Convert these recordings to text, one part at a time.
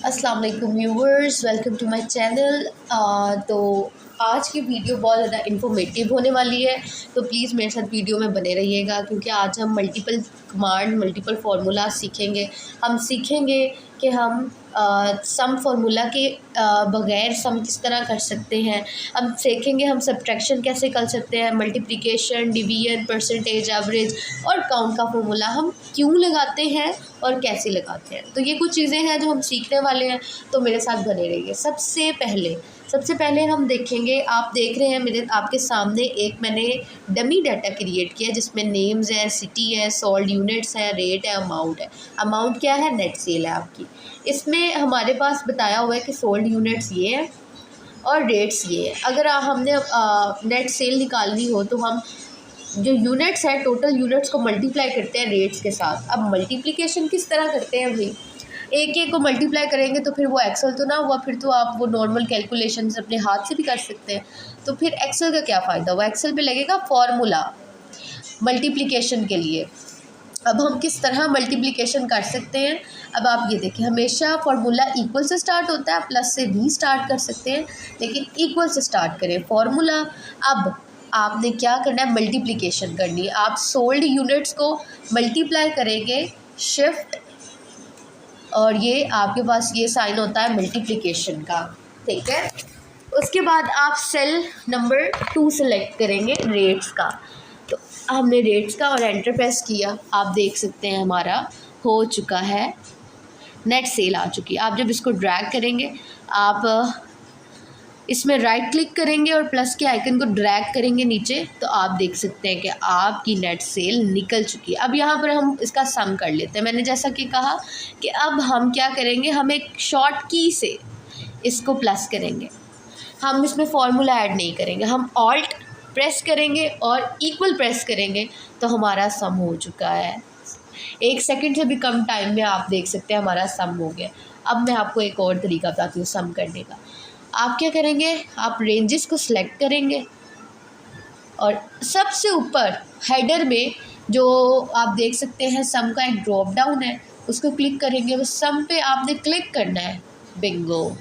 अस्सलाम वालेकुम viewers, welcome to my channel. तो आज की वीडियो बहुत ज़्यादा इन्फॉर्मेटिव होने वाली है, तो प्लीज़ मेरे साथ वीडियो में बने रहिएगा क्योंकि आज हम मल्टीपल कमांड मल्टीपल फार्मूला सीखेंगे। हम सीखेंगे कि हम सम फार्मूला के बग़ैर सम किस तरह कर सकते हैं। हम सीखेंगे हम सब्ट्रैक्शन कैसे कर सकते हैं, मल्टीप्लिकेशन, डिवीजन, परसेंटेज, एवरेज और काउंट का फार्मूला हम क्यों लगाते हैं और कैसे लगाते हैं। तो ये कुछ चीज़ें हैं जो हम सीखने वाले हैं, तो मेरे साथ बने रहिए। सबसे पहले हम देखेंगे, आप देख रहे हैं मेरे आपके सामने एक मैंने डमी डाटा क्रिएट किया जिसमें नेम्स है, सिटी है, सोल्ड यूनिट्स है, रेट है, अमाउंट है। अमाउंट क्या है? नेट सेल है आपकी। इसमें हमारे पास बताया हुआ है कि सोल्ड यूनिट्स ये है और रेट्स ये है। अगर हमने नेट सेल निकालनी हो तो हम जो यूनिट्स है टोटल यूनिट्स को मल्टीप्लाई करते हैं रेट्स के साथ। अब मल्टीप्लिकेशन किस तरह करते हैं भाई? एक एक को मल्टीप्लाई करेंगे तो फिर वो एक्सेल तो ना हुआ, फिर तो आप वो नॉर्मल कैलकुलेशन अपने हाथ से भी कर सकते हैं। तो फिर एक्सेल का क्या फ़ायदा हुआ? एक्सेल पे लगेगा फॉर्मूला मल्टीप्लिकेशन के लिए। अब हम किस तरह मल्टीप्लिकेशन कर सकते हैं? अब आप ये देखिए, हमेशा फार्मूला इक्वल से स्टार्ट होता है, प्लस से भी स्टार्ट कर सकते हैं, लेकिन इक्वल से स्टार्ट करें फार्मूला। अब आपने क्या करना है? मल्टीप्लिकेशन करनी है। आप सोल्ड यूनिट्स को मल्टीप्लाई करेंगे शिफ्ट, और ये आपके पास ये साइन होता है मल्टीप्लिकेशन का, ठीक है। उसके बाद आप सेल नंबर 2 सेलेक्ट करेंगे रेट्स का। तो हमने रेट्स का और एंटर प्रेस किया, आप देख सकते हैं हमारा हो चुका है, नेट सेल आ चुकी है। आप जब इसको ड्रैग करेंगे, आप इसमें राइट क्लिक करेंगे और प्लस के आइकन को ड्रैग करेंगे नीचे, तो आप देख सकते हैं कि आपकी नेट सेल निकल चुकी है। अब यहाँ पर हम इसका सम कर लेते हैं। मैंने जैसा कि कहा कि अब हम क्या करेंगे, हम एक शॉर्ट की से इसको प्लस करेंगे। हम इसमें फार्मूला ऐड नहीं करेंगे, हम ऑल्ट प्रेस करेंगे और इक्वल प्रेस करेंगे तो हमारा सम हो चुका है। 1 सेकंड से भी कम टाइम में आप देख सकते हैं हमारा सम हो गया। अब मैं आपको एक और तरीका बताती हूँ सम करने का। आप क्या करेंगे, आप रेंजेस को सिलेक्ट करेंगे और सबसे ऊपर हेडर में जो आप देख सकते हैं सम का एक ड्रॉप डाउन है, उसको क्लिक करेंगे। उस सम पे आपने क्लिक करना है, बिंगो,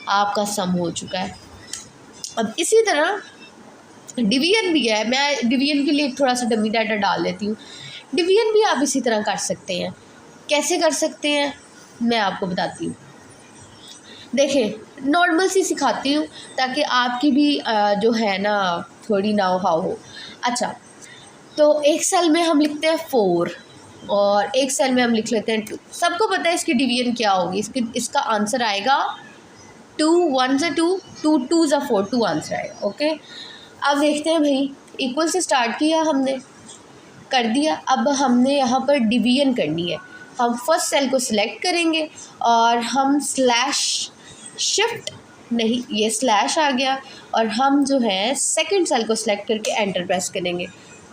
आपका सम हो चुका है। अब इसी तरह डिवीजन भी है। मैं डिवीजन के लिए थोड़ा सा डमी डाटा डाल लेती हूँ। डिवीजन भी आप इसी तरह कर सकते हैं। कैसे कर सकते हैं मैं आपको बताती हूँ। देखिए, नॉर्मल सी सिखाती हूँ ताकि आपकी भी जो है ना थोड़ी नाव हाव हो। अच्छा, तो एक सेल में हम लिखते हैं 4 और एक सेल में हम लिख लेते हैं 2। सबको पता है इसकी डिवीजन क्या होगी। इसका आंसर आएगा 2 1 से 2, 2 2 से 4, 2 आंसर आएगा। ओके, अब देखते हैं भाई, इक्वल से स्टार्ट किया, हमने कर दिया। अब हमने यहाँ पर डिवीजन करनी है। हम फर्स्ट सेल को सिलेक्ट करेंगे और हम स्लैश शिफ्ट नहीं, ये स्लैश आ गया, और हम जो है सेकंड सेल को सिलेक्ट करके एंटर प्रेस करेंगे।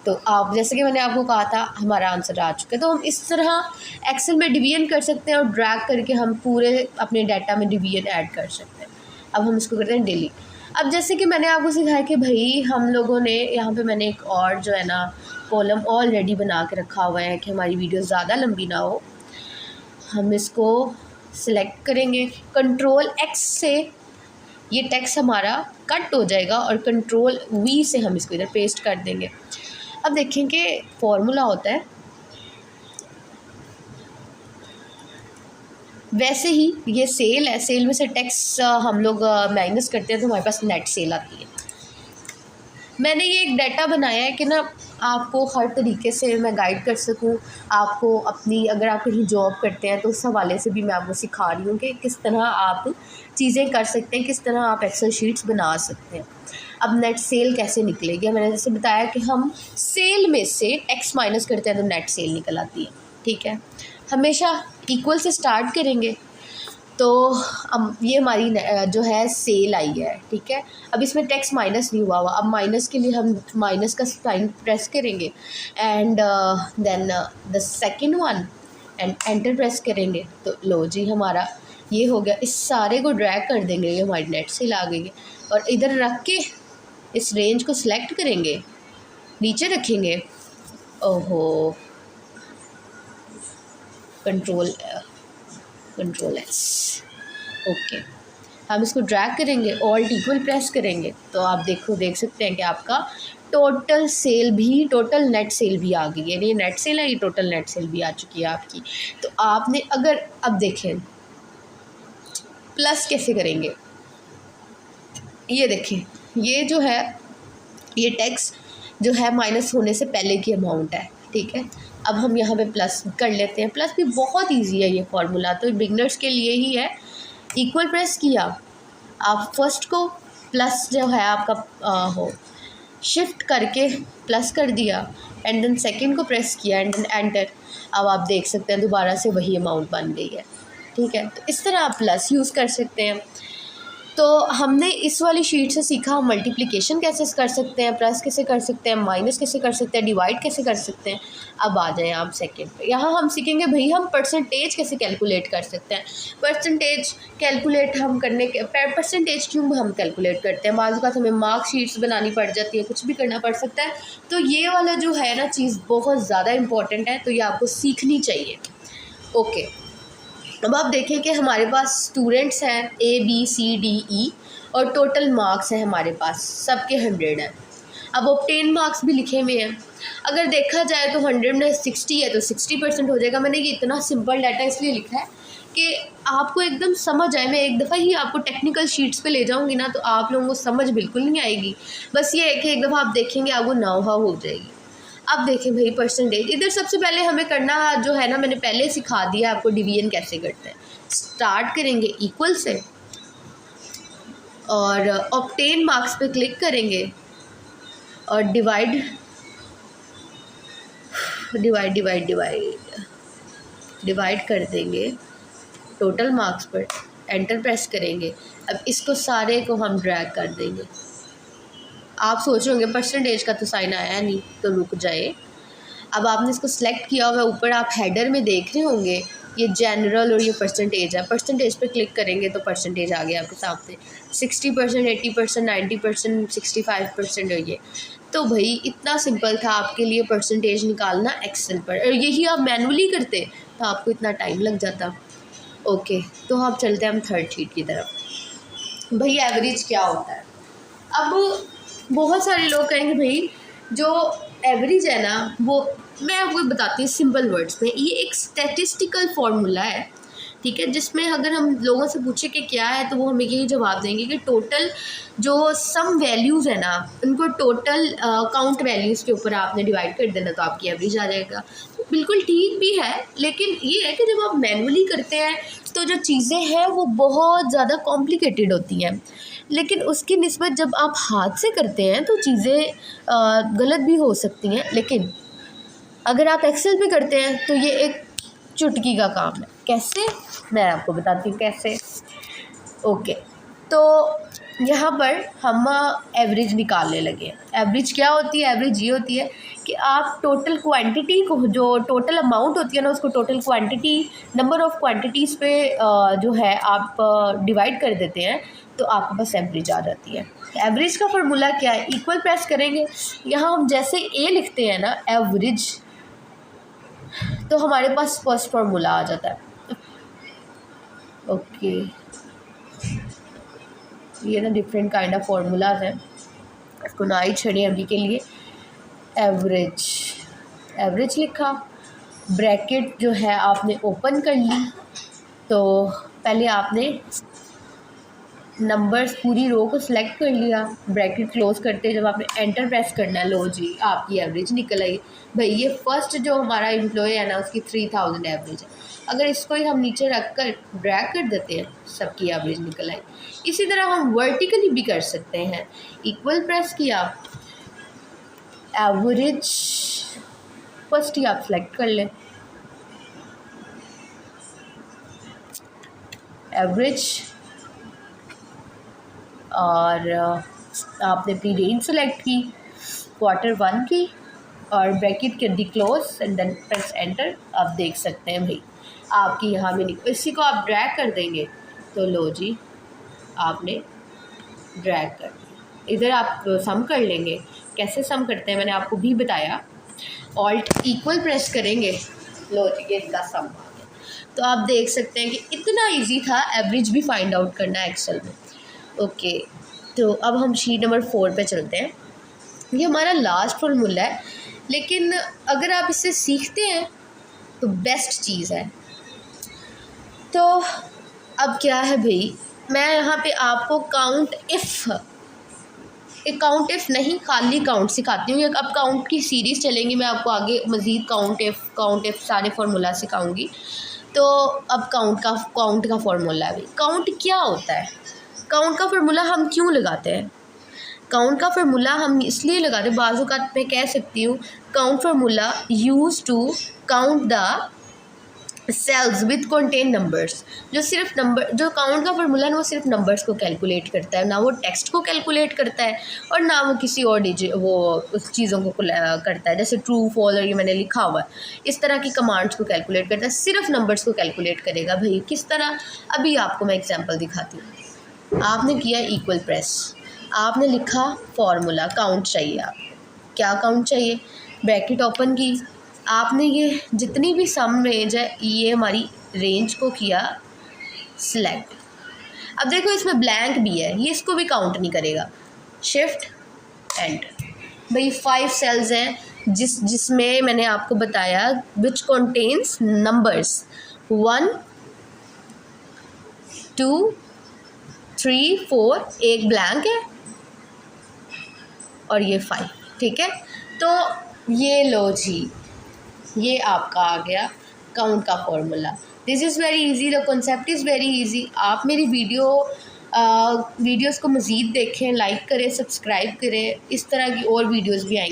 तो आप जैसे कि मैंने आपको कहा था हमारा आंसर आ चुका है। तो हम इस तरह एक्सेल में डिवीजन कर सकते हैं और ड्रैग करके हम पूरे अपने डाटा में डिवीजन ऐड कर सकते हैं। अब हम इसको करते हैं डिलीट। अब जैसे कि मैंने आपको सिखाया कि भाई हम लोगों ने यहाँ पे मैंने एक और जो है ना कॉलम ऑलरेडी बना के रखा हुआ है कि हमारी वीडियो ज़्यादा लंबी ना हो। हम इसको सिलेक्ट करेंगे, कंट्रोल X से ये टेक्स्ट हमारा कट हो जाएगा और कंट्रोल V से हम इसको इधर पेस्ट कर देंगे। अब देखें कि फॉर्मूला होता है वैसे ही ये सेल है, सेल में से टेक्स्ट हम लोग माइनस करते हैं तो हमारे पास नेट सेल आती है। मैंने ये एक डाटा बनाया है कि ना आपको हर तरीके से मैं गाइड कर सकूं, आपको अपनी, अगर आप कहीं जॉब करते हैं तो उस हवाले से भी मैं आपको सिखा रही हूँ कि किस तरह आप चीज़ें कर सकते हैं, किस तरह आप एक्सेल शीट्स बना सकते हैं। अब नेट सेल कैसे निकलेगी? मैंने जैसे बताया कि हम सेल में से टेक्स्ट माइनस करते हैं तो नेट सेल निकल आती है, ठीक है। हमेशा इक्वल से स्टार्ट करेंगे। तो अब ये हमारी जो है सेल आई है, ठीक है। अब इसमें टेक्स्ट माइनस नहीं हुआ हुआ। अब माइनस के लिए हम माइनस का साइन प्रेस करेंगे and then the second one and enter press करेंगे। तो लो जी, हमारा ये हो गया। इस सारे को ड्रैग कर देंगे, ये हमारी नेट सेल आ गई है। और इधर रख के इस रेंज को सिलेक्ट करेंगे, नीचे रखेंगे, ओहो, कंट्रोल कंट्रोल एस। ओके, हम इसको ड्रैग करेंगे, ऑल्ट इक्वल प्रेस करेंगे तो आप देख सकते हैं कि आपका टोटल सेल भी, टोटल नेट सेल भी आ गई है। ये नेट सेल है, ये टोटल नेट सेल भी आ चुकी है आपकी। तो आपने अगर अब देखें प्लस कैसे करेंगे, ये देखें, ये जो है ये टैक्स जो है माइनस होने से पहले की अमाउंट है, ठीक है। अब हम यहाँ पे प्लस कर लेते हैं। प्लस भी बहुत इजी है ये फार्मूला, तो बिगनर्स के लिए ही है। इक्वल प्रेस किया, आप फर्स्ट को प्लस जो है आपका हो शिफ्ट करके प्लस कर दिया, एंड देन सेकंड को प्रेस किया एंड देन एंटर। अब आप देख सकते हैं दोबारा से वही अमाउंट बन गई है, ठीक है। तो इस तरह आप प्लस यूज़ कर सकते हैं। तो हमने इस वाली शीट से सीखा हम मल्टीप्लिकेशन कैसे कर सकते हैं, प्लस कैसे कर सकते हैं, माइनस कैसे कर सकते हैं, डिवाइड कैसे कर सकते हैं। अब आ जाएं आप सेकंड पे, यहाँ हम सीखेंगे भाई हम परसेंटेज कैसे कैलकुलेट कर सकते हैं। परसेंटेज कैलकुलेट हम करने के परसेंटेज क्यों हम कैलकुलेट करते हैं, बाज़ वक़्त हमें मार्कशीट्स बनानी पड़ जाती है, कुछ भी करना पड़ सकता है। तो ये वाला जो है ना चीज़ बहुत ज़्यादा इंपॉर्टेंट है, तो ये आपको सीखनी चाहिए। ओके, अब आप देखें कि हमारे पास स्टूडेंट्स हैं ABCDE और टोटल मार्क्स हैं हमारे पास, सबके 100 हैं। अब ऑब्टेन मार्क्स भी लिखे हुए हैं। अगर देखा जाए तो 100 में 60 है तो 60% हो जाएगा। मैंने ये इतना सिंपल डाटा इसलिए लिखा है कि आपको एकदम समझ आए। मैं एक दफ़ा ही आपको टेक्निकल शीट्स पे ले जाऊँगी ना तो आप लोगों को समझ बिल्कुल नहीं आएगी। बस ये है कि एक दफ़ा आप देखेंगे आपको नाव हाव हो जाएगी। अब देखें भाई परसेंटेज, इधर सबसे पहले हमें करना जो है ना, मैंने पहले सिखा दिया आपको डिवीजन कैसे करते हैं। स्टार्ट करेंगे इक्वल से और ऑब्टेन मार्क्स पे क्लिक करेंगे और डिवाइड कर देंगे टोटल मार्क्स पर, एंटर प्रेस करेंगे। अब इसको सारे को हम ड्रैग कर देंगे। आप सोच रहे होंगे परसेंटेज का तो साइन आया नहीं, तो रुक जाए। अब आपने इसको सिलेक्ट किया हुआ, ऊपर आप हेडर में देख रहे होंगे ये जनरल और ये परसेंटेज है। परसेंटेज पे क्लिक करेंगे तो परसेंटेज आ गया आपके सामने, 60%, 80%, 90%, 65% और ये। तो भाई इतना सिंपल था आपके लिए परसेंटेज निकालना एक्सेल पर, और यही आप मैनुअली करते तो आपको इतना टाइम लग जाता। ओके, तो आप चलते हैं हम थर्ड शीट की तरफ। भाई एवरेज क्या होता है। अब बहुत सारे लोग कहेंगे भाई जो एवरेज है ना, वो मैं आपको बताती हूँ सिंपल वर्ड्स में। ये एक स्टैटिस्टिकल फार्मूला है, ठीक है, जिसमें अगर हम लोगों से पूछे कि क्या है तो वो हमें यही जवाब देंगे कि टोटल जो सम वैल्यूज़ है ना उनको टोटल काउंट वैल्यूज़ के ऊपर आपने डिवाइड कर देना तो आपकी एवरेज आ जाएगा। तो बिल्कुल ठीक भी है, लेकिन ये है कि जब आप मैनुअली करते हैं तो जो चीज़ें हैं वो बहुत ज़्यादा कॉम्प्लिकेटेड होती हैं, लेकिन उसकी निस्बत जब आप हाथ से करते हैं तो चीज़ें गलत भी हो सकती हैं। लेकिन अगर आप एक्सेल पे करते हैं तो ये एक चुटकी का काम है। कैसे, मैं आपको बताती हूँ कैसे। ओके, तो यहाँ पर हम एवरेज निकालने लगे। एवरेज क्या होती है, एवरेज ये होती है कि आप टोटल क्वांटिटी को, जो टोटल अमाउंट होती है ना, उसको total quantity, number of quantities पे जो है आप डिवाइड कर देते हैं तो आपके पास एवरेज आ जाती है। एवरेज का फार्मूला क्या है, इक्वल प्रेस करेंगे। यहाँ हम जैसे ए लिखते हैं ना एवरेज, तो हमारे पास फर्स्ट फार्मूला आ जाता है। ओके, ये ना डिफरेंट काइंड ऑफ फार्मूलाज हैं, इसको ना ही छोड़िए अभी के लिए। एवरेज लिखा, ब्रैकेट जो है आपने ओपन कर ली। तो पहले आपने नंबर्स पूरी रो को सिलेक्ट कर लिया, ब्रैकेट क्लोज करते जब आपने एंटर प्रेस करना है, लो जी आपकी एवरेज निकल आई। भाई ये फर्स्ट जो हमारा एम्प्लॉय है ना उसकी 3000 एवरेज है। अगर इसको ही हम नीचे रख कर ड्रैग कर देते हैं, सबकी एवरेज निकल आई। इसी तरह हम वर्टिकली भी कर सकते हैं। इक्वल प्रेस किया, एवरेज फर्स्ट ही आप सेलेक्ट कर लें, एवरेज, और आपने अपनी रेंज सेलेक्ट की Q1 की और ब्रैकेट कर दी close and then press enter. आप देख सकते हैं भाई आपकी यहाँ में इसी को आप ड्रैग कर देंगे तो लो जी आपने ड्रैग कर दिया। इधर आप सम कर लेंगे, कैसे सम करते हैं मैंने आपको भी बताया। ऑल्ट इक्वल प्रेस करेंगे, लो जी ये इसका सम आ गया। तो आप देख सकते हैं कि इतना इजी था एवरेज भी फाइंड आउट करना एक्सेल में। ओके, तो अब हम शीट नंबर 4 पे चलते हैं। ये हमारा लास्ट फॉर्मूला है, लेकिन अगर आप इससे सीखते हैं तो बेस्ट चीज़ है। तो अब क्या है भाई, मैं यहाँ पे आपको काउंट इफ़ नहीं, खाली काउंट सिखाती हूँ। अब काउंट की सीरीज़ चलेंगी, मैं आपको आगे मज़ीद काउंट इफ़ सारे फार्मूला सिखाऊंगी। तो अब काउंट का फार्मूला है भाई। काउंट क्या होता है? काउंट का फार्मूला हम क्यों लगाते हैं? काउंट का फार्मूला हम इसलिए लगाते हैं, बाज़ औक़ात मैं कह सकती हूँ count formula use to count the cells with contain numbers. जो काउंट का फार्मूला है वो सिर्फ नंबर्स को कैलकुलेट करता है, ना वो टेक्स्ट को कैलकुलेट करता है और ना वो किसी और उस चीज़ों को करता है, जैसे ट्रू फॉल्स और ये मैंने लिखा हुआ है, इस तरह की कमांड्स को कैलकुलेट करता है, सिर्फ नंबर्स को कैलकुलेट करेगा। भाई किस तरह? अभी आपको मैं एग्जाम्पल दिखाती हूँ। आपने किया इक्वल प्रेस, आपने लिखा फार्मूला, काउंट चाहिए, आप क्या काउंट चाहिए, ब्रैकेट ओपन की, आपने ये जितनी भी सम रेंज है ये हमारी रेंज को किया सिलेक्ट। अब देखो इसमें ब्लैंक भी है, ये इसको भी काउंट नहीं करेगा। शिफ्ट एंटर, भाई 5 सेल्स हैं जिसमें मैंने आपको बताया विच कंटेन्स नंबर्स 1 2 3 4, एक ब्लैंक है और ये 5, ठीक है। तो ये लो जी, ये आपका आ गया काउंट का formula. This is very easy, the concept is very easy. आप मेरी वीडियोस को मज़ीद देखें, लाइक करें, सब्सक्राइब करें, इस तरह की और वीडियोस भी आएंगी।